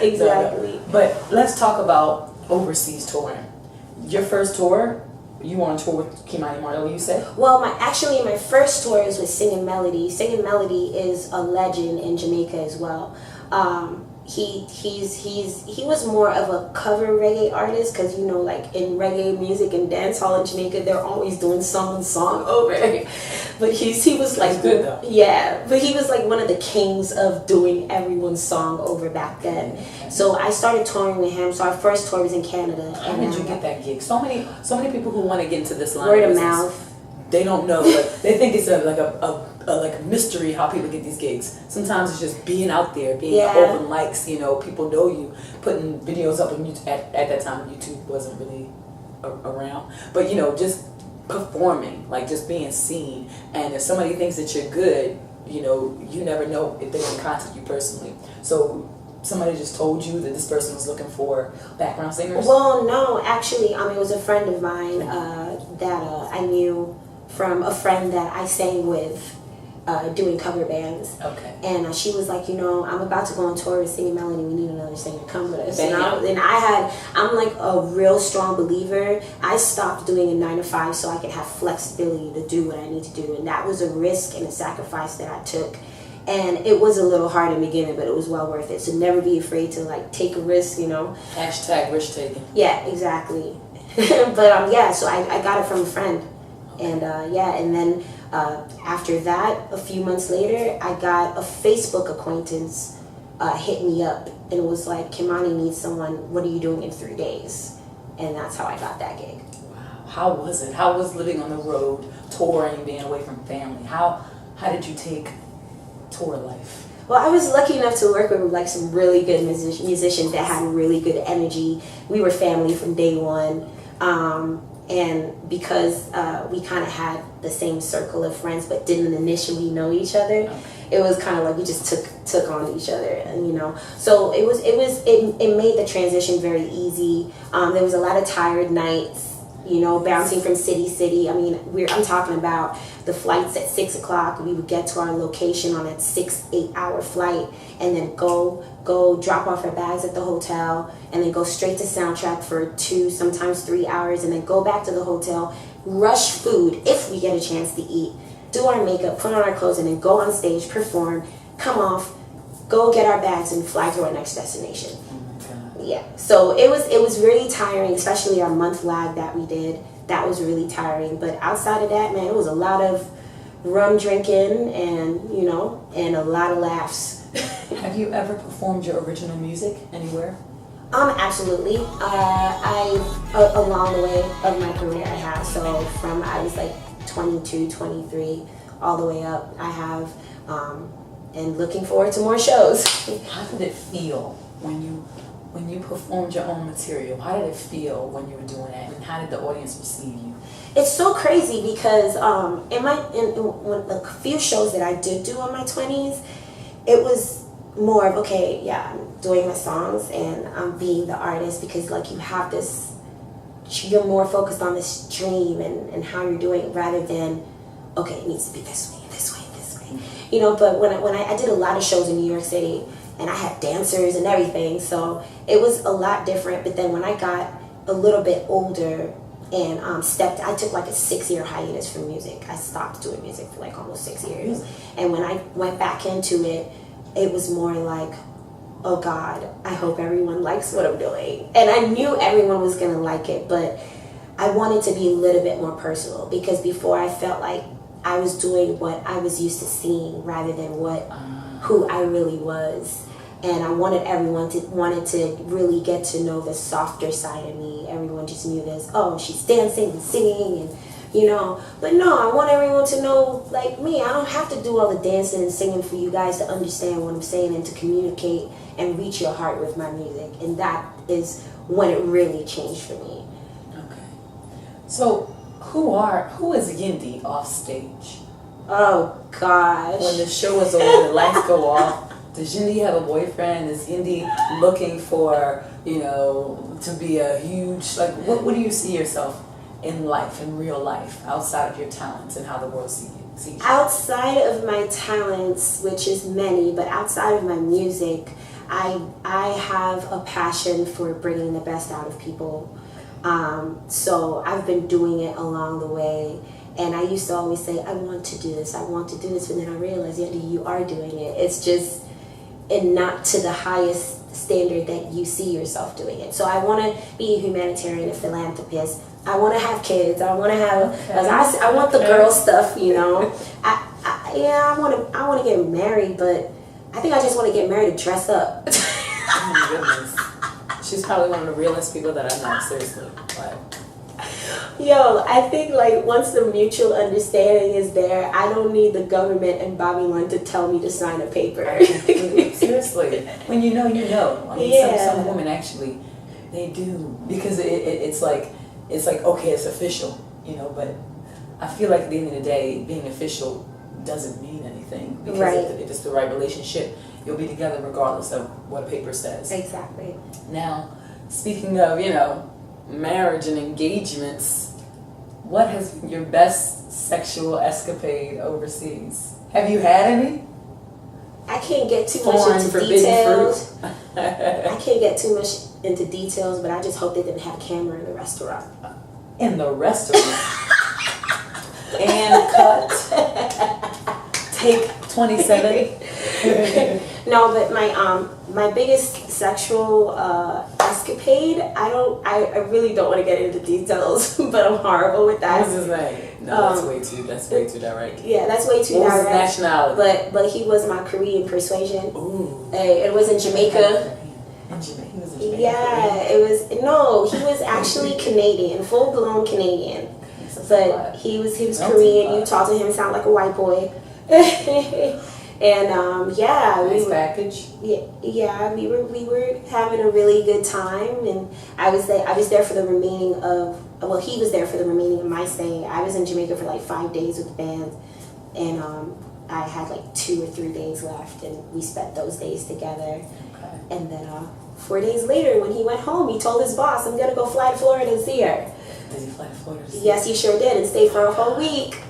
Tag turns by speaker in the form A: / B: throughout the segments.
A: Exactly.
B: But let's talk about overseas touring. Your first tour, you were on tour with Kimani Marlowe, you said?
A: Well, my first tour is with Singing Melody. Singing Melody is a legend in Jamaica as well. He was more of a cover reggae artist, because you know, like in reggae music and dance hall in Jamaica, they're always doing someone's song over. But he was like
B: good though.
A: Yeah, but he was like one of the kings of doing everyone's song over back then. So I started touring with him. So our first tour was in Canada.
B: How did you get that gig? So many people who want to get into this line.
A: Word of mouth.
B: They don't know. But they think it's like a mystery how people get these gigs. Sometimes it's just being out there, being open mics. You know, people know you, putting videos up on YouTube. At that time, YouTube wasn't really around. But you know, just performing, like just being seen. And if somebody thinks that you're good, you know, you never know if they're going to contact you personally. So somebody just told you that this person was looking for background singers?
A: Well, no, actually, it was a friend of mine that I knew from a friend that I sang with doing cover bands.
B: Okay.
A: And she was like, you know, I'm about to go on tour with Singing Melody. We need another singer to come with us. I'm like a real strong believer. I stopped doing a 9 to 5 so I could have flexibility to do what I need to do. And that was a risk and a sacrifice that I took. And it was a little hard in the beginning, but it was well worth it. So never be afraid to like take a risk, you know.
B: Hashtag risk taking.
A: Yeah, exactly. But yeah, so I got it from a friend. And and then after that, a few months later, I got a Facebook acquaintance hit me up and it was like, Kimani needs someone, what are you doing in 3 days? And that's how I got that gig.
B: Wow. How was it? How was living on the road, touring, being away from family? How did you take tour life?
A: Well, I was lucky enough to work with like some really good musicians that had really good energy. We were family from day one. And because we kind of had the same circle of friends but didn't initially know each other, it was kind of like we just took on each other, and you know, so it made the transition very easy. There was a lot of tired nights, you know, bouncing from city to city. I'm talking about the flights at 6 o'clock. We would get to our location on that 6-8 hour flight, and then go drop off our bags at the hotel, and then go straight to soundtrack for 2, sometimes 3 hours, and then go back to the hotel, rush food if we get a chance to eat, do our makeup, put on our clothes, and then go on stage, perform, come off, go get our bags, and fly to our next destination. Yeah, so it was really tiring, especially our month lag that we did. That was really tiring. But outside of that, man, it was a lot of rum drinking and, you know, and a lot of laughs.
B: Have you ever performed your original music anywhere?
A: Absolutely. Along the way of my career, I have. So from I was like 22, 23, all the way up, I have, and looking forward to more shows.
B: How did it feel when you performed your own material? How did it feel when you were doing that, and how did the audience receive you?
A: It's so crazy because in the few shows that I did do in my 20s, it was more of, okay, yeah, I'm doing my songs and I'm being the artist, because like you have this, you're more focused on this dream and how you're doing it, rather than, okay, it needs to be this way, this way, this way. You know, but when I did a lot of shows in New York City, and I had dancers and everything, so it was a lot different. But then when I got a little bit older and I took like a 6-year hiatus from music. I stopped doing music for like almost 6 years. And when I went back into it, it was more like, oh God, I hope everyone likes what I'm doing. And I knew everyone was gonna like it, but I wanted to be a little bit more personal, because before I felt like I was doing what I was used to seeing rather than who I really was. And I wanted everyone to really get to know the softer side of me. Everyone just knew this, oh, she's dancing and singing and, you know. But no, I want everyone to know, like me, I don't have to do all the dancing and singing for you guys to understand what I'm saying and to communicate and reach your heart with my music. And that is when it really changed for me.
B: Okay. So who is Yendi off stage?
A: Oh gosh.
B: When the show is over, the lights go off, Does Yendi have a boyfriend? Is Yendi looking for, to be a huge, like, what do you see yourself in life, in real life, outside of your talents and how the world sees you?
A: Outside of my talents, which is many, but outside of my music, I have a passion for bringing the best out of people. So I've been doing it along the way. And I used to always say, I want to do this, but then I realized, Yendi, you are doing it. It's just, and not to the highest standard that you see yourself doing it. So I want to be a humanitarian, a philanthropist. I want to have kids. I want to have, I want the girl stuff, I want to get married, but I think I just want to get married to dress up.
B: Oh my goodness. She's probably one of the realest people that I know, seriously. Like,
A: Yo, I think like once the mutual understanding is there, I don't need the government and Babylon to tell me to sign a paper.
B: Seriously. When you know, you know. I mean, some women actually, they do. Because it's like, okay, it's official, but I feel like at the end of the day, being official doesn't mean anything. Because if it's the right relationship, you'll be together regardless of what paper says.
A: Exactly.
B: Now, speaking of, marriage and engagements, what has been your best sexual escapade overseas? Have you had any?
A: I can't get too much into details. I can't get too much into details, but I just hope they didn't have a camera in the restaurant.
B: In the restaurant? And cut. Take 27.
A: No, but my biggest sexual escapade, I really don't want to get into details, but I'm horrible with that.
B: What's his name? No, that's way too direct.
A: Yeah, that's way too
B: direct.
A: What
B: was his nationality?
A: But he was my Korean persuasion.
B: Ooh.
A: It was in Jamaica.
B: In Jamaica? He was in Jamaica?
A: Yeah, he was actually Canadian, full blown Canadian. But he was Korean. You talk to him, sound like a white boy. And
B: nice package.
A: Yeah, we were having a really good time, and I was there for the remaining of. Well, he was there for the remaining of my stay. I was in Jamaica for like 5 days with the band, and I had like 2 or 3 days left, and we spent those days together.
B: Okay.
A: And then 4 days later, when he went home, he told his boss, "I'm gonna go fly to Florida and see her."
B: Did he fly to Florida?
A: Yes, he sure did, and stayed for a whole week.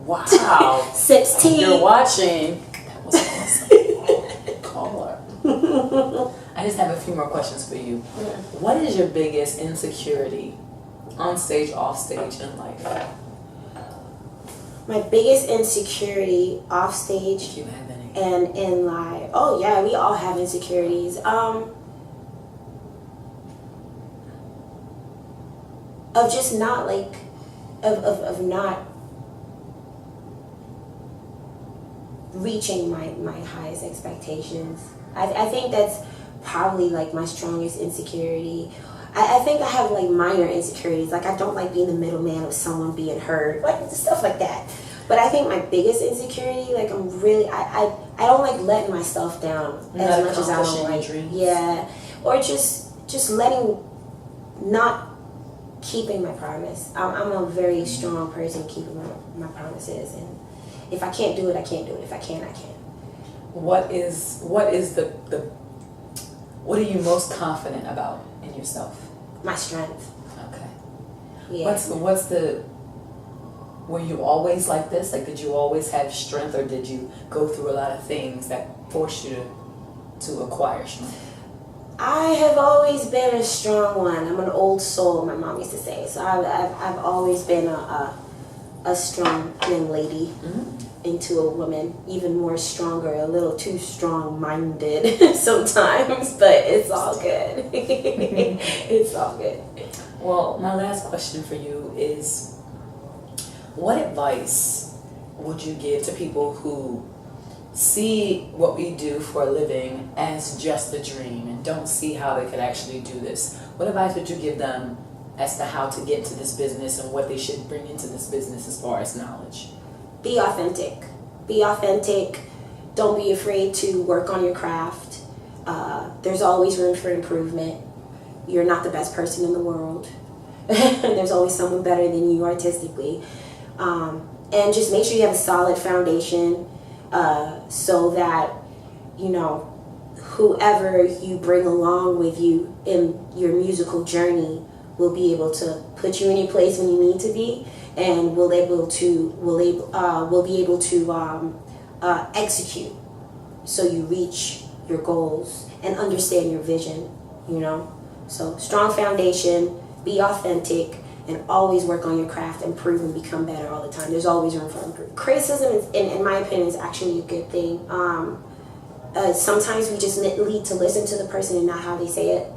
B: Wow.
A: 16.
B: You're watching. That was awesome. Call her. I just have a few more questions for you. What is your biggest insecurity on stage, off stage, in life?
A: My biggest insecurity off stage,
B: if you have any,
A: and in life. Oh yeah, we all have insecurities. Of just not like, of not reaching my highest expectations. I think that's probably like my strongest insecurity. I think I have like minor insecurities, like I don't like being the middleman of someone being hurt, like stuff like that. But I think my biggest insecurity, like I don't like letting myself down as much as I don't like. Yeah, or just not keeping my promise. I'm a very strong person keeping my promises, and if I can't do it, I can't do it. If I can, I can.
B: What are you most confident about in yourself?
A: My strength.
B: Okay.
A: Yeah.
B: Were you always like this? Like, did you always have strength, or did you go through a lot of things that forced you to acquire strength?
A: I have always been a strong one. I'm an old soul, my mom used to say. So I've always been a strong young lady into a woman, even more stronger, a little too strong-minded sometimes, but it's all good. It's all good.
B: Well, my last question for you is, what advice would you give to people who see what we do for a living as just a dream and don't see how they could actually do this? What advice would you give them as to how to get into this business and what they should bring into this business as far as knowledge?
A: Be authentic. Be authentic. Don't be afraid to work on your craft. There's always room for improvement. You're not the best person in the world. There's always someone better than you artistically. And just make sure you have a solid foundation so that you know, whoever you bring along with you in your musical journey will be able to put you in your place when you need to be, and will be able to execute so you reach your goals and understand your vision, you know. So strong foundation, be authentic, and always work on your craft, improve and become better all the time. There's always room for improvement. Criticism, in my opinion, is actually a good thing. Sometimes we just need to listen to the person and not how they say it.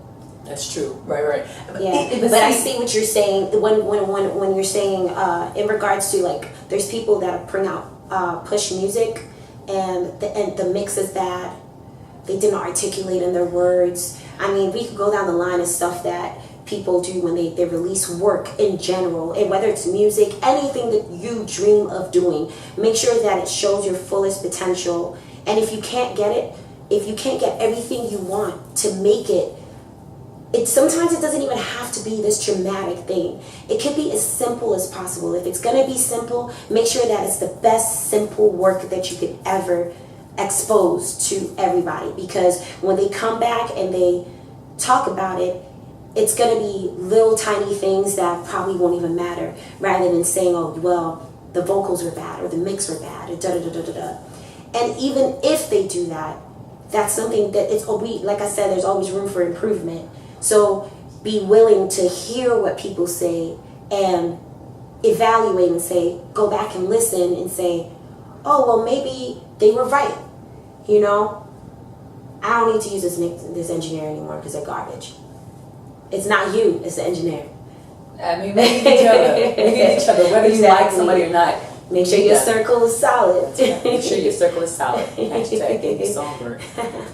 B: That's true. Right.
A: Yeah, but I see what you're saying when you're saying in regards to, like, there's people that bring out push music and the mix is bad. They didn't articulate in their words. I mean, we could go down the line of stuff that people do when they release work in general, and whether it's music, anything that you dream of doing, make sure that it shows your fullest potential. And if you can't get it, if you can't get everything you want to make it, sometimes it doesn't even have to be this dramatic thing. It could be as simple as possible. If it's gonna be simple, make sure that it's the best simple work that you could ever expose to everybody, because when they come back and they talk about it, it's going to be little tiny things that probably won't even matter, rather than saying, oh, well, the vocals were bad or the mix were bad or da-da-da-da-da-da. And even if they do that, that's something that like I said, there's always room for improvement. So be willing to hear what people say and evaluate and say, go back and listen and say, oh, well, maybe they were right, you know? I don't need to use this engineer anymore because they're garbage. It's not you, it's the engineer.
B: I mean, we need each other. We need each other, whether you like somebody or not.
A: Make sure your circle is solid.
B: Make sure your circle is solid. Hashtag Yendi Songbird.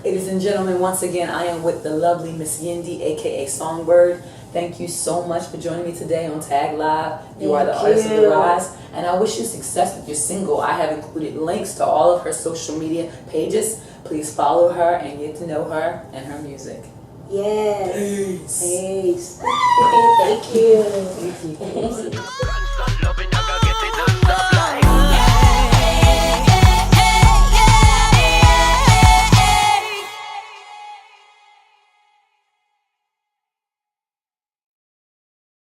B: Ladies and gentlemen, once again, I am with the lovely Miss Yendi, aka Songbird. Thank you so much for joining me today on Tag Live. You are the artist of the rise, and I wish you success with your single. I have included links to all of her social media pages. Please follow her and get to know her and her music.
A: Yes.
B: Peace.
A: Peace. Thank you.
B: Thank you.